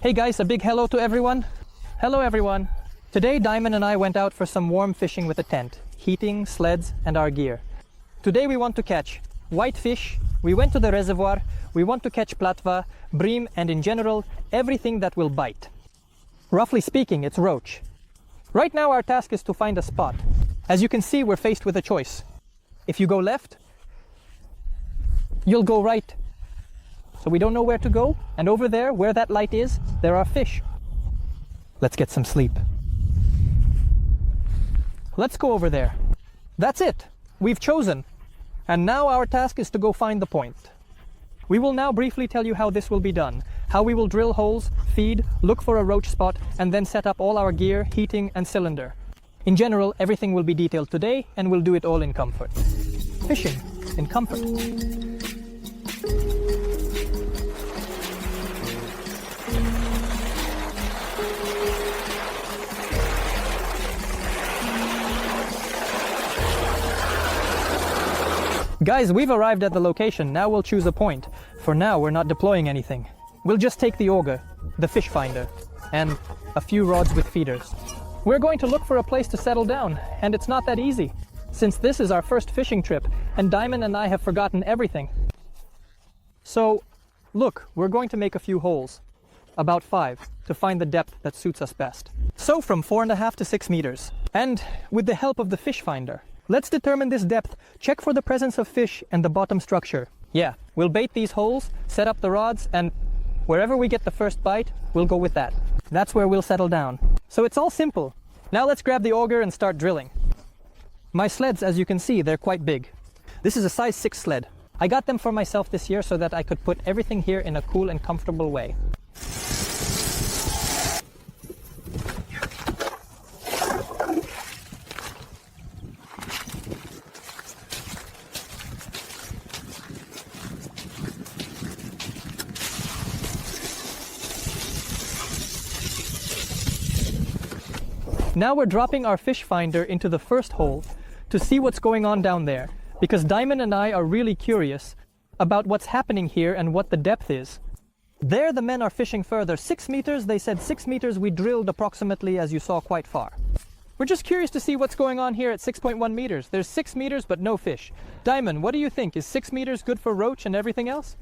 Hey guys, a big hello to everyone. Hello everyone. Today Diamond and I went out for some warm fishing with a tent, heating, sleds and our gear. Today we want to catch white fish, we went to the reservoir, we want to catch platva, bream and in general everything that will bite. Roughly speaking, it's roach. Right now our task is to find a spot. As you can see, we're faced with a choice. If you go left, you'll go right. So we don't know where to go, and over there, where that light is, there are fish. Let's get some sleep. Let's go over there. That's it. We've chosen. And now our task is to go find the point. We will now briefly tell you how this will be done, how we will drill holes, feed, look for a roach spot, and then set up all our gear, heating, and cylinder. In general, everything will be detailed today, and we'll do it all in comfort. Fishing in comfort. Guys, we've arrived at the location. Now we'll choose a point. For now, we're not deploying anything. We'll just take the auger, the fish finder, and a few rods with feeders. We're going to look for a place to settle down, and it's not that easy, since this is our first fishing trip, and Diamond and I have forgotten everything. So, look, we're going to make a few holes, about 5, to find the depth that suits us best. So from 4.5 to 6 meters, and with the help of the fish finder. Let's determine this depth, check for the presence of fish and the bottom structure. Yeah, we'll bait these holes, set up the rods, and wherever we get the first bite, we'll go with that. That's where we'll settle down. So it's all simple. Now let's grab the auger and start drilling. My sleds, as you can see, they're quite big. This is a size 6 sled. I got them for myself this year so that I could put everything here in a cool and comfortable way. Now we're dropping our fish finder into the first hole to see what's going on down there, because Diamond and I are really curious about what's happening here and what the depth is. There the men are fishing further. 6 meters, they said 6 meters, we drilled approximately, as you saw, quite far. We're just curious to see what's going on here at 6.1 meters. There's 6 meters but no fish. Diamond, what do you think? Is 6 meters good for roach and everything else?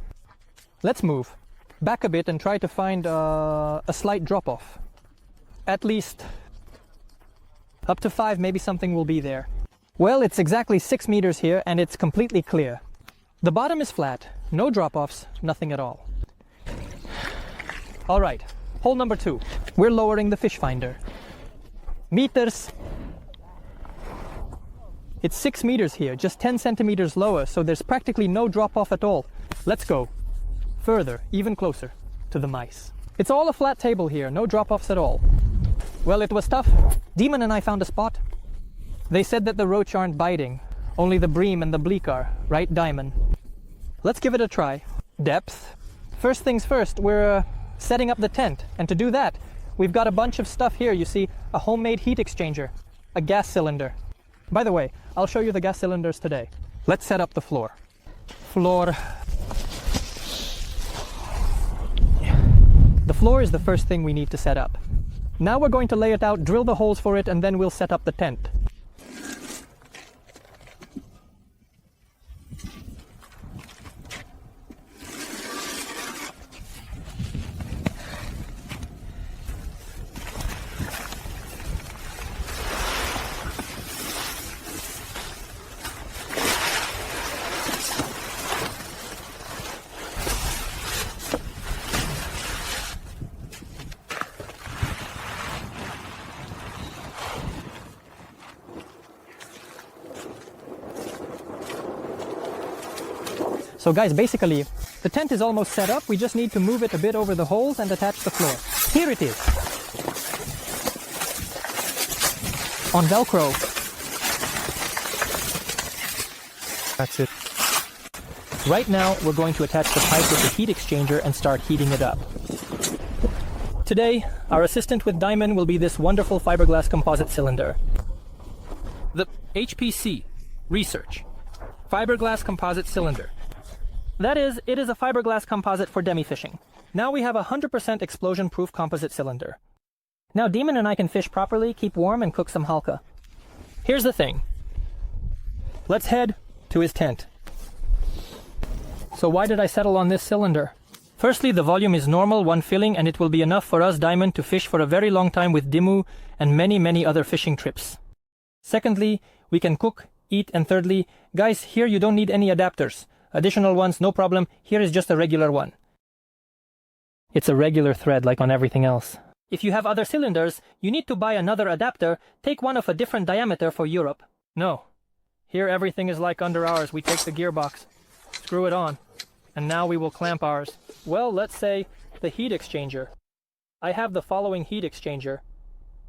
Let's move back a bit and try to find a slight drop-off. At least up to 5, maybe something will be there. Well, it's exactly 6 meters here and it's completely clear. The bottom is flat, no drop-offs, nothing at all. All right, hole number 2. We're lowering the fish finder. Meters. It's 6 meters here, just 10 centimeters lower, so there's practically no drop-off at all. Let's go further, even closer to the mice. It's all a flat table here, no drop-offs at all. Well, it was tough. Demon and I found a spot. They said that the roach aren't biting, only the bream and the bleak are, right, Diamond? Let's give it a try. Depth. First things first, we're setting up the tent, and to do that, we've got a bunch of stuff here. You see, a homemade heat exchanger, a gas cylinder. By the way, I'll show you the gas cylinders today. Let's set up the floor. The floor is the first thing we need to set up. Now we're going to lay it out, drill the holes for it, and then we'll set up the tent. So guys, basically, the tent is almost set up. We just need to move it a bit over the holes and attach the floor. Here it is. On Velcro. That's it. Right now, we're going to attach the pipe with the heat exchanger and start heating it up. Today, our assistant with Diamond will be this wonderful fiberglass composite cylinder. The HPC Research Fiberglass Composite Cylinder. That is, it is a fiberglass composite for demi-fishing. Now we have a 100% explosion-proof composite cylinder. Now Demon and I can fish properly, keep warm, and cook some halka. Here's the thing. Let's head to his tent. So why did I settle on this cylinder? Firstly, the volume is normal, one filling, and it will be enough for us Diamond to fish for a very long time with Dimmu and many other fishing trips. Secondly, we can cook, eat, and thirdly, guys, here you don't need any adapters. Additional ones, no problem. Here is just a regular one. It's a regular thread like on everything else. If you have other cylinders, you need to buy another adapter, take one of a different diameter for Europe. No. Here everything is like under ours. We take the gearbox, screw it on, and now we will clamp ours. Well, let's say the heat exchanger. I have the following heat exchanger.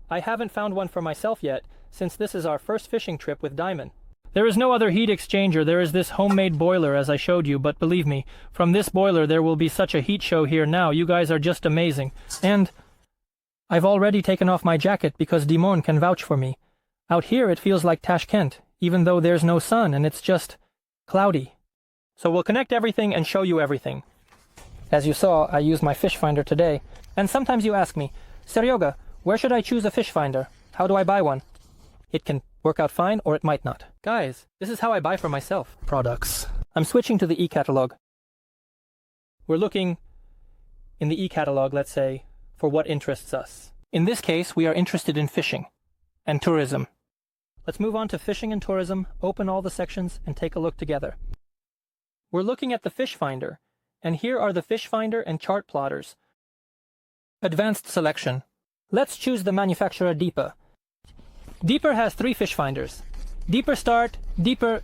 I haven't found one for myself yet, since this is our first fishing trip with Diamond. There is no other heat exchanger. There is this homemade boiler as I showed you, but believe me, from this boiler there will be such a heat show here now. You guys are just amazing. And I've already taken off my jacket because Dimon can vouch for me. Out here it feels like Tashkent, even though there's no sun and it's just cloudy. So we'll connect everything and show you everything. As you saw, I used my fish finder today. And sometimes you ask me, Seryoga, where should I choose a fish finder? How do I buy one? It can work out fine or it might not. Guys, this is how I buy for myself products. I'm switching to the e-catalog. We're looking in the e-catalog, let's say, for what interests us. In this case, we are interested in fishing and tourism. Let's move on to fishing and tourism, open all the sections, and take a look together. We're looking at the fish finder, and here are the fish finder and chart plotters. Advanced selection. Let's choose the manufacturer Deeper. Deeper has 3 fish finders. Deeper Start, Deeper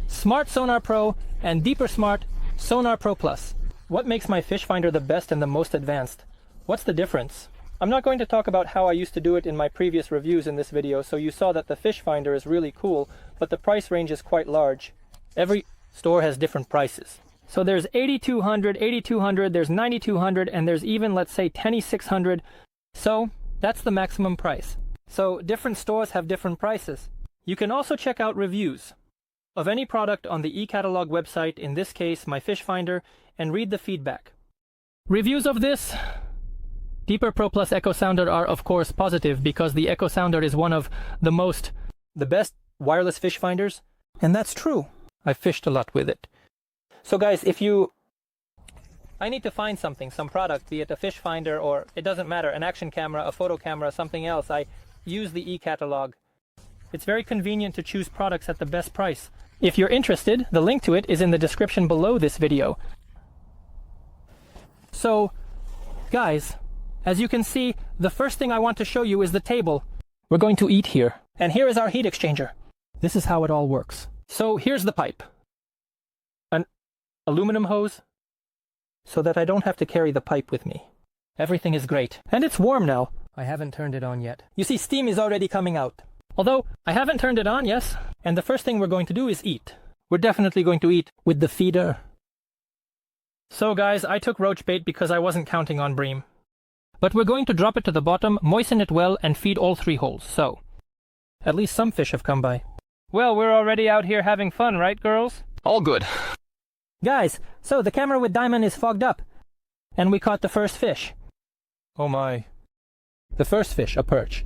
Smart Sonar Pro, and Deeper Smart Sonar Pro Plus. What makes my fish finder the best and the most advanced? What's the difference? I'm not going to talk about how I used to do it in my previous reviews in this video, so you saw that the fish finder is really cool, but the price range is quite large. Every store has different prices. So there's 8200, there's 9200, and there's even, let's say, 10600. So that's the maximum price. So different stores have different prices. You can also check out reviews of any product on the e-catalog website, in this case my fish finder, and read the feedback. Reviews of this Deeper Pro Plus Echo Sounder are of course positive because the Echo Sounder is one of the best wireless fish finders, and that's true. I've fished a lot with it. So guys, I need to find something, some product, be it a fish finder or, it doesn't matter, an action camera, a photo camera, something else, I use the e-catalog. It's very convenient to choose products at the best price. If you're interested, the link to it is in the description below this video. So, guys, as you can see, the first thing I want to show you is the table. We're going to eat here. And here is our heat exchanger. This is how it all works. So here's the pipe. An aluminum hose, so that I don't have to carry the pipe with me. Everything is great. And it's warm now. I haven't turned it on yet. You see, steam is already coming out. Although, I haven't turned it on, yes. And the first thing we're going to do is eat. We're definitely going to eat with the feeder. So guys, I took roach bait because I wasn't counting on bream. But we're going to drop it to the bottom, moisten it well, and feed all 3 holes, so at least some fish have come by. Well, we're already out here having fun, right, girls? All good. Guys, so the camera with Diamond is fogged up, and we caught the first fish. Oh my. The first fish, a perch.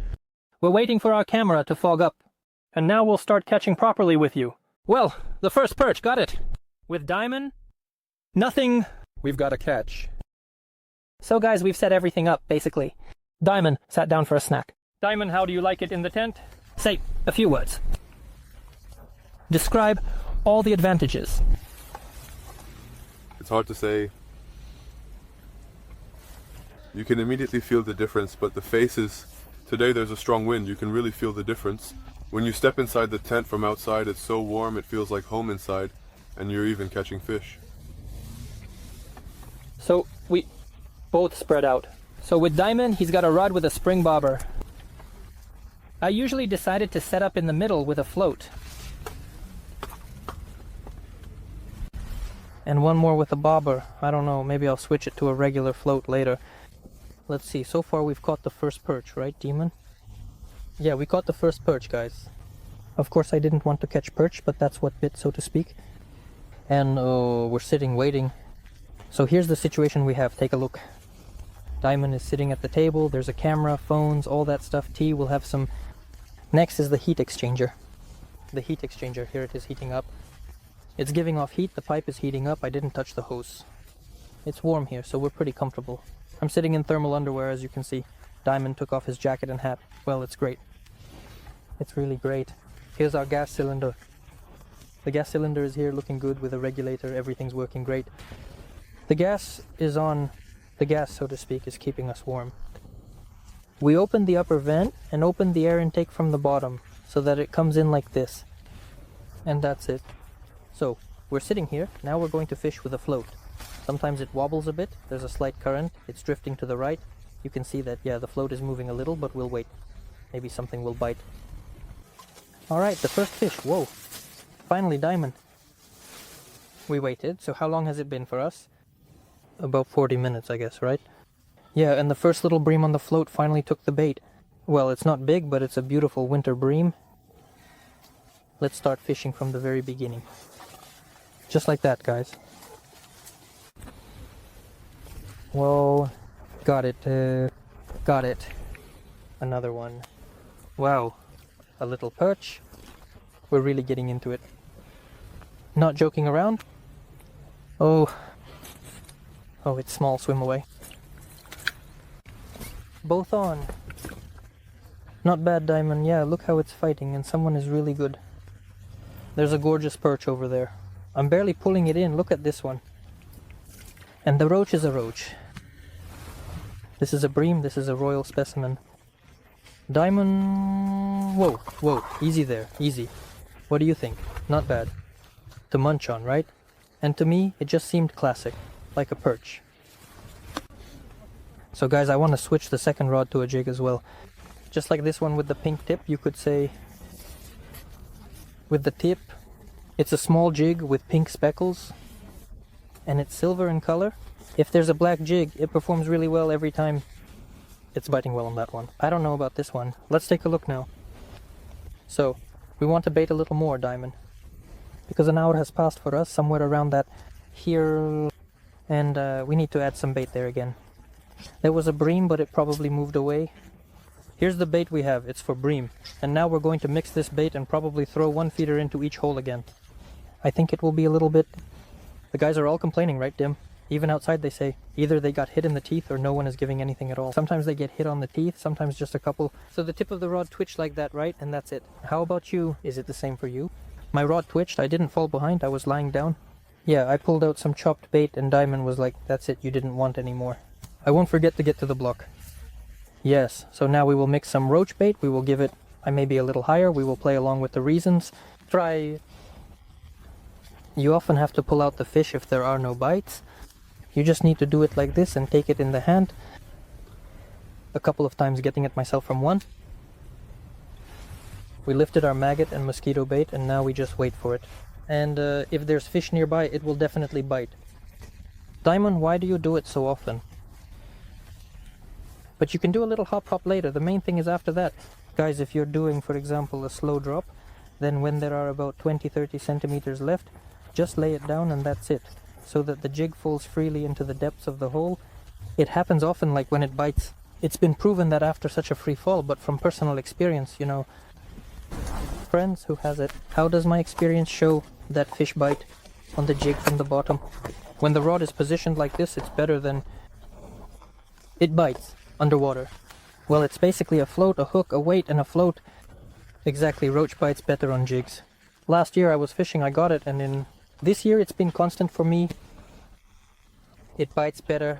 We're waiting for our camera to fog up, and now we'll start catching properly with you. Well, the first perch, got it. With Diamond, nothing we've got to catch. So guys, we've set everything up, basically. Diamond sat down for a snack. Diamond, how do you like it in the tent? Say a few words. Describe all the advantages. It's hard to say. You can immediately feel the difference, but the faces, today there's a strong wind, you can really feel the difference. When you step inside the tent from outside, it's so warm, it feels like home inside, and you're even catching fish. So we both spread out. So with Diamond, he's got a rod with a spring bobber. I usually decided to set up in the middle with a float. And one more with a bobber. I don't know, maybe I'll switch it to a regular float later. Let's see, so far we've caught the first perch, right, Demon? Yeah, we caught the first perch, guys. Of course I didn't want to catch perch, but that's what bit, so to speak. And we're sitting waiting. So here's the situation we have. Take a look. Diamond is sitting at the table. There's a camera, phones, all that stuff. Tea, we'll have some. Next is the heat exchanger. The heat exchanger, here it is heating up. It's giving off heat, the pipe is heating up. I didn't touch the hose. It's warm here, so we're pretty comfortable. I'm sitting in thermal underwear, as you can see. Diamond took off his jacket and hat. Well, it's great. It's really great. Here's our gas cylinder. The gas cylinder is here looking good with a regulator. Everything's working great. The gas is on. The gas, so to speak, is keeping us warm. We opened the upper vent and opened the air intake from the bottom so that it comes in like this. And that's it. So, we're sitting here. Now we're going to fish with a float. Sometimes it wobbles a bit. There's a slight current. It's drifting to the right. You can see that, yeah, the float is moving a little, but we'll wait. Maybe something will bite. Alright, the first fish. Whoa. Finally, diamond. We waited. So how long has it been for us? About 40 minutes, I guess, right? Yeah, and the first little bream on the float finally took the bait. Well, it's not big, but it's a beautiful winter bream. Let's start fishing from the very beginning. Just like that, guys. Whoa. Got it. Got it. Another one. Wow. A little perch. We're really getting into it. Not joking around. Oh. Oh, it's small. Swim away. Both on. Not bad, diamond. Yeah, look how it's fighting, and someone is really good. There's a gorgeous perch over there. I'm barely pulling it in. Look at this one. And the roach is a roach. This is a bream. This is a royal specimen. Diamond. Whoa, whoa. Easy there. Easy. What do you think? Not bad. To munch on, right? And to me, it just seemed classic. Like a perch. So guys, I want to switch the second rod to a jig as well. Just like this one with the pink tip, you could say. With the tip, it's a small jig with pink speckles. And it's silver in color. If there's a black jig, it performs really well every time. It's biting well on that one. I don't know about this one. Let's take a look now. So, we want to bait a little more, diamond. Because an hour has passed for us, somewhere around that here. And we need to add some bait there again. There was a bream, but it probably moved away. Here's the bait we have. It's for bream. And now we're going to mix this bait and probably throw one feeder into each hole again. I think it will be a little bit... The guys are all complaining, right, Dim? Even outside they say, either they got hit in the teeth or no one is giving anything at all. Sometimes they get hit on the teeth, sometimes just a couple. So the tip of the rod twitched like that, right? And that's it. How about you? Is it the same for you? My rod twitched. I didn't fall behind. I was lying down. Yeah, I pulled out some chopped bait and Diamond was like, that's it, you didn't want any more. I won't forget to get to the block. Yes, so now we will mix some roach bait. We will give it, maybe a little higher. We will play along with the reasons. Try... You often have to pull out the fish if there are no bites. You just need to do it like this and take it in the hand. A couple of times getting it myself from one. We lifted our maggot and mosquito bait and now we just wait for it. And if there's fish nearby, it will definitely bite. Diamond, why do you do it so often? But you can do a little hop later. The main thing is after that. Guys, if you're doing, for example, a slow drop, then when there are about 20-30 centimeters left, just lay it down and that's it. So that the jig falls freely into the depths of the hole. It happens often, like when it bites. It's been proven that after such a free fall, but from personal experience, you know. Friends, who has it? How does my experience show that fish bite on the jig from the bottom? When the rod is positioned like this, it's better than... It bites underwater. Well, it's basically a float, a hook, a weight, and a float. Exactly, roach bites better on jigs. Last year I was fishing, I got it, and in this year it's been constant for me. It bites better.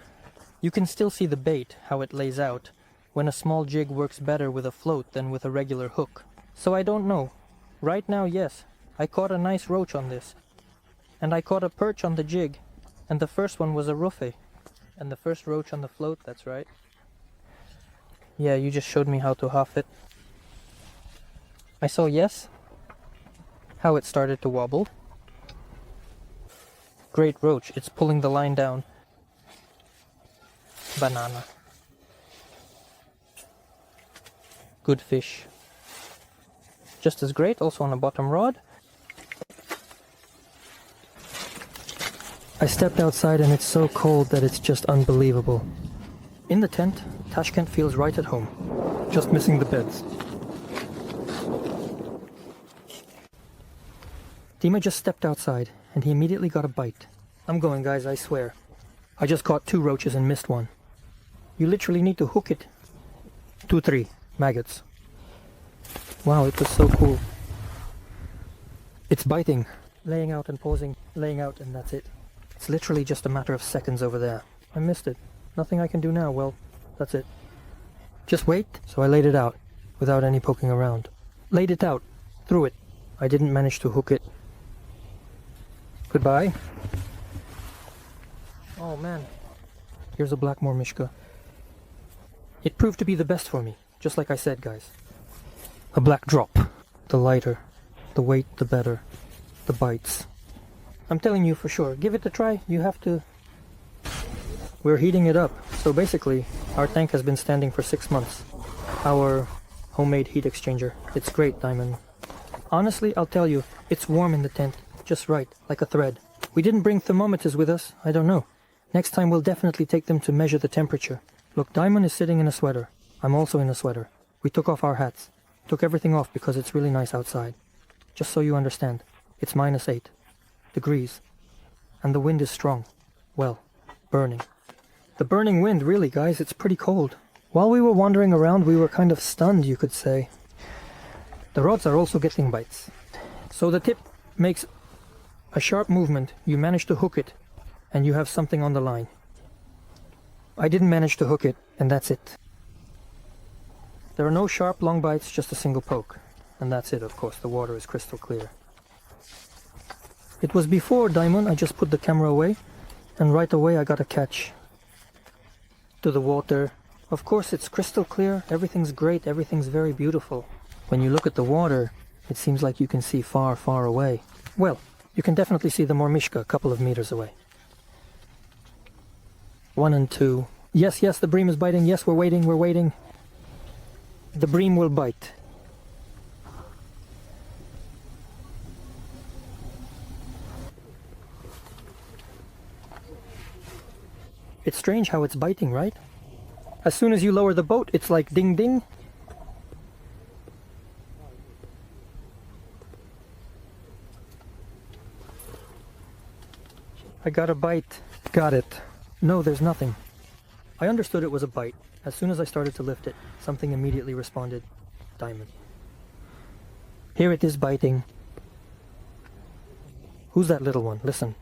You can still see the bait, how it lays out, when a small jig works better with a float than with a regular hook. So I don't know. Right now, yes, I caught a nice roach on this. And I caught a perch on the jig, and the first one was a roughy. And the first roach on the float, that's right. Yeah, you just showed me how to huff it. I saw, yes, how it started to wobble. Great roach, it's pulling the line down. Banana. Good fish. Just as great, also on a bottom rod. I stepped outside and it's so cold that it's just unbelievable. In the tent, Tashkent feels right at home. Just missing the beds. Dima just stepped outside and he immediately got a bite. I'm going, guys, I swear. I just caught 2 roaches and missed one. You literally need to hook it. 2, 3 maggots. Wow, it was so cool. It's biting. Laying out and pausing, laying out, and that's it. It's literally just a matter of seconds over there. I missed it. Nothing I can do now. Well, that's it. Just wait. So I laid it out without any poking around. Laid it out. Threw it. I didn't manage to hook it. Goodbye. Oh man. Here's a Blackmore Mishka. It proved to be the best for me, just like I said, guys. A black drop. The lighter. The weight, the better. The bites. I'm telling you for sure. Give it a try. You have to... We're heating it up. So basically, our tank has been standing for 6 months. Our homemade heat exchanger. It's great, Diamond. Honestly, I'll tell you, it's warm in the tent. Just right, like a thread. We didn't bring thermometers with us. I don't know. Next time we'll definitely take them to measure the temperature. Look, Diamond is sitting in a sweater. I'm also in a sweater. We took off our hats. Took everything off because it's really nice outside. Just so you understand, it's -8 degrees. And the wind is strong. Well, burning. The burning wind, really, guys, it's pretty cold. While we were wandering around, we were kind of stunned, you could say. The rods are also getting bites. So the tip makes a sharp movement, you manage to hook it, and you have something on the line. I didn't manage to hook it, and that's it. There are no sharp, long bites, just a single poke. And that's it, of course, the water is crystal clear. It was before Diamond, I just put the camera away, and right away I got a catch. To the water. Of course, it's crystal clear, everything's great, everything's very beautiful. When you look at the water, it seems like you can see far, far away. Well, you can definitely see the Mormishka a couple of meters away. 1 and 2. Yes, yes, the bream is biting. Yes, we're waiting. The bream will bite. It's strange how it's biting, right? As soon as you lower the boat, it's like ding ding. I got a bite. Got it. No, there's nothing. I understood it was a bite. As soon as I started to lift it, something immediately responded. Diamond. Here it is biting. Who's that little one? Listen.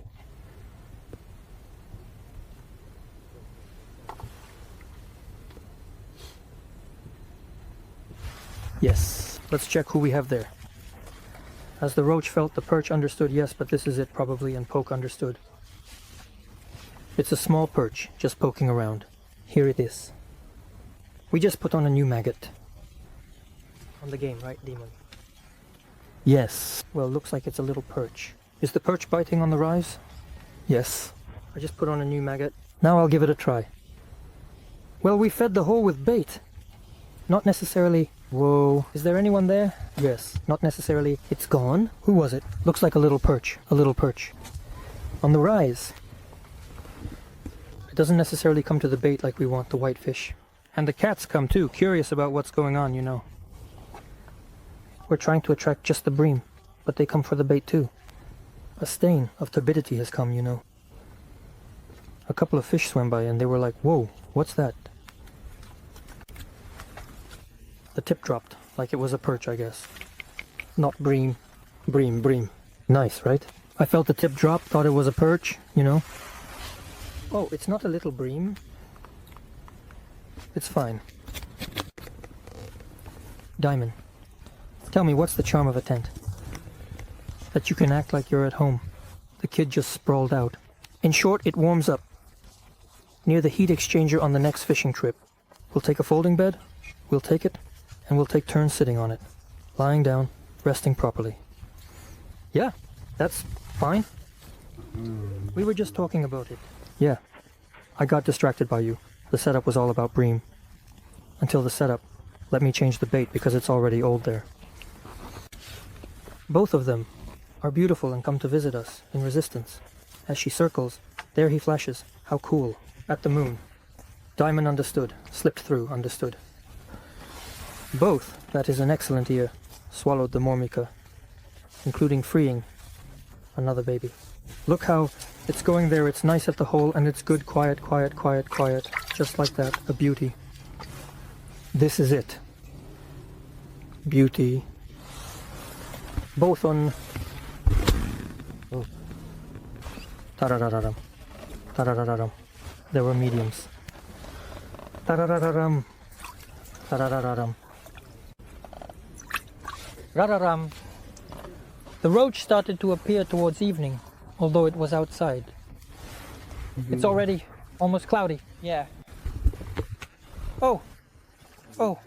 Yes. Let's check who we have there. As the roach felt, the perch understood yes, but this is it probably, and poke understood. It's a small perch, just poking around. Here it is. We just put on a new maggot. On the game, right, Demon? Yes. Well, looks like it's a little perch. Is the perch biting on the rise? Yes. I just put on a new maggot. Now I'll give it a try. Well, we fed the hole with bait. Not necessarily... Whoa. Is there anyone there? Yes. Not necessarily. It's gone. Who was it? Looks like a little perch. A little perch. On the rise. It doesn't necessarily come to the bait like we want the whitefish. And the cats come too, curious about what's going on, you know. We're trying to attract just the bream, but they come for the bait too. A stain of turbidity has come, you know. A couple of fish swam by and they were like, whoa, what's that? The tip dropped, like it was a perch, I guess. Not bream. Bream. Nice, right? I felt the tip drop, thought it was a perch, you know. Oh, it's not a little bream. It's fine. Diamond, tell me, what's the charm of a tent? That you can act like you're at home. The kid just sprawled out. In short, it warms up. Near the heat exchanger on the next fishing trip. We'll take a folding bed, we'll take it, and we'll take turns sitting on it. Lying down, resting properly. Yeah, that's fine. We were just talking about it. Yeah, I got distracted by you. The setup was all about bream. Until the setup, let me change the bait because it's already old there. Both of them are beautiful and come to visit us in resistance. As she circles, There he flashes. How cool. At the moon. Diamond understood. Slipped through, understood. Both, that is an excellent ear, swallowed the Mormika, including freeing another baby. Look how it's going there, it's nice at the hole, and it's good, quiet, quiet, quiet, quiet. Just like that, a beauty. This is it. Beauty. Both on... Oh. Tararararam. Tararararam. There were mediums. Tararararam. Tararararam. Rararam. The roach started to appear towards evening, although it was outside. It's already almost cloudy. Yeah. Oh. Oh.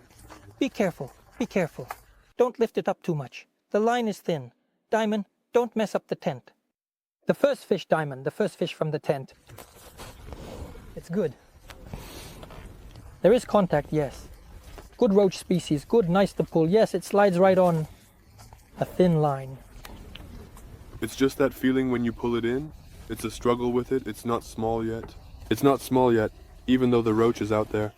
Be careful. Be careful. Don't lift it up too much. The line is thin. Diamond, don't mess up the tent. The first fish, Diamond, the first fish from the tent. It's good. There is contact, yes. Good roach species, good, nice to pull. Yes, it slides right on a thin line. It's just that feeling when you pull it in. It's a struggle with it. It's not small yet. It's not small yet, even though the roach is out there.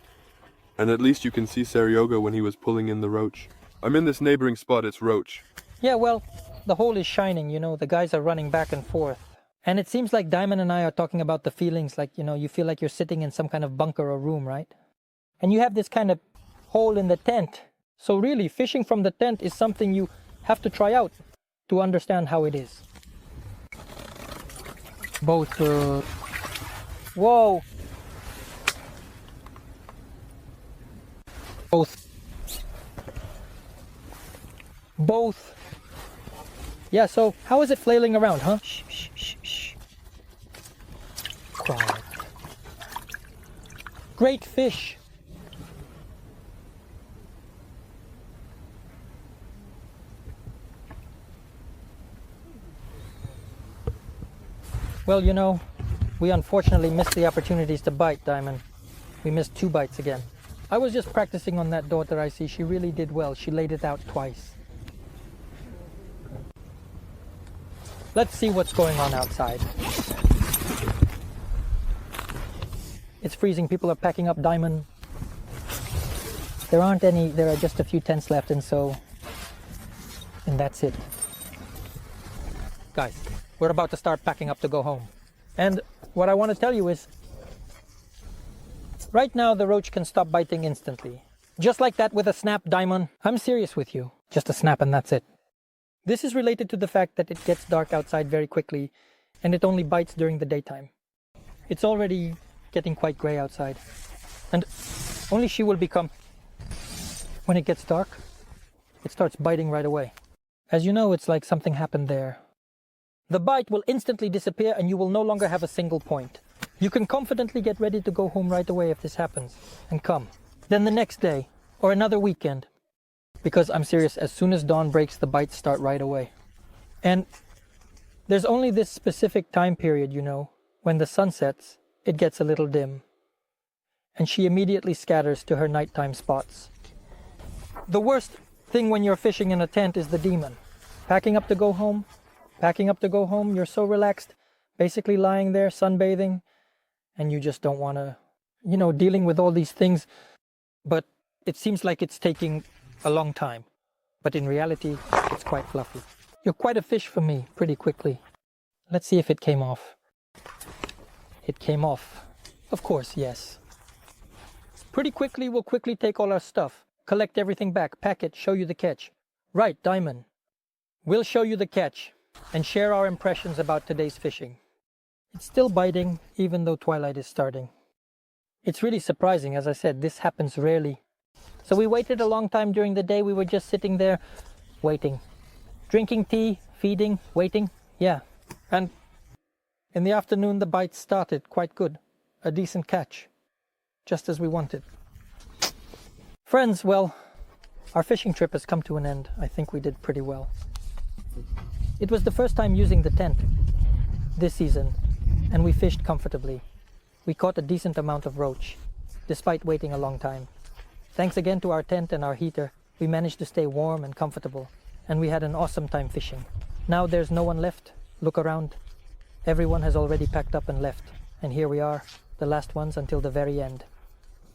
And at least you can see Saryoga when he was pulling in the roach. I'm in this neighboring spot, it's roach. Yeah, well, the hole is shining, you know, the guys are running back and forth. And it seems like Diamond and I are talking about the feelings, like, you know, you feel like you're sitting in some kind of bunker or room, right? And you have this kind of hole in the tent. So really, fishing from the tent is something you have to try out to understand how it is. Both, whoa! Both. Yeah, so how is it flailing around, huh? Shh, shh, shh, shh. Quiet. Great fish. Well, you know, we unfortunately missed the opportunities to bite, Diamond. We missed 2 bites again. I was just practicing on that daughter I see. She really did well. She laid it out twice. Let's see what's going on outside. It's freezing. People are packing up, Diamond. There aren't any. There are just a few tents left, and that's it. Guys, we're about to start packing up to go home. And what I want to tell you is, right now the roach can stop biting instantly. Just like that with a snap, Diamond. I'm serious with you. Just a snap and that's it. This is related to the fact that it gets dark outside very quickly and it only bites during the daytime. It's already getting quite gray outside. And only she will become... When it gets dark, it starts biting right away. As you know, it's like something happened there. The bite will instantly disappear and you will no longer have a single point. You can confidently get ready to go home right away if this happens, and come. Then the next day, or another weekend. Because I'm serious, as soon as dawn breaks, the bites start right away. And there's only this specific time period, you know, when the sun sets, it gets a little dim. And she immediately scatters to her nighttime spots. The worst thing when you're fishing in a tent is the demon. Packing up to go home, you're so relaxed, basically lying there, sunbathing, and you just don't want to, you know, dealing with all these things. But it seems like it's taking a long time. But in reality, it's quite fluffy. You're quite a fish for me, pretty quickly. Let's see if it came off. It came off. Of course, yes. Pretty quickly, we'll quickly take all our stuff, collect everything back, pack it, show you the catch. Right, Diamond. We'll show you the catch and share our impressions about today's fishing. It's still biting, even though twilight is starting. It's really surprising, as I said, this happens rarely. So we waited a long time during the day. We were just sitting there, waiting. Drinking tea, feeding, waiting, yeah. And in the afternoon, the bites started quite good. A decent catch, just as we wanted. Friends, well, our fishing trip has come to an end. I think we did pretty well. It was the first time using the tent this season, and we fished comfortably. We caught a decent amount of roach, despite waiting a long time. Thanks again to our tent and our heater, we managed to stay warm and comfortable, and we had an awesome time fishing. Now there's no one left. Look around. Everyone has already packed up and left. And here we are, the last ones until the very end.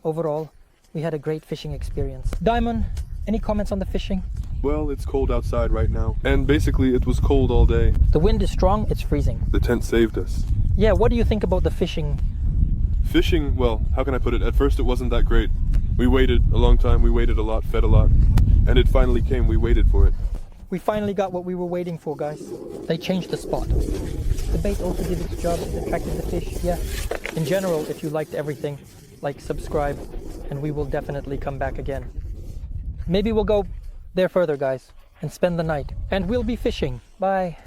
Overall, we had a great fishing experience. Diamond, any comments on the fishing? Well, it's cold outside right now. And basically, it was cold all day. The wind is strong, it's freezing. The tent saved us. Yeah, what do you think about the fishing? Fishing, well, how can I put it? At first, it wasn't that great. We waited a long time, we waited a lot, fed a lot. And it finally came, we waited for it. We finally got what we were waiting for, guys. They changed the spot. The bait also did its job, it attracted the fish, yeah. In general, if you liked everything, like, subscribe, and we will definitely come back again. Maybe we'll go there further, guys, and spend the night. And we'll be fishing. Bye.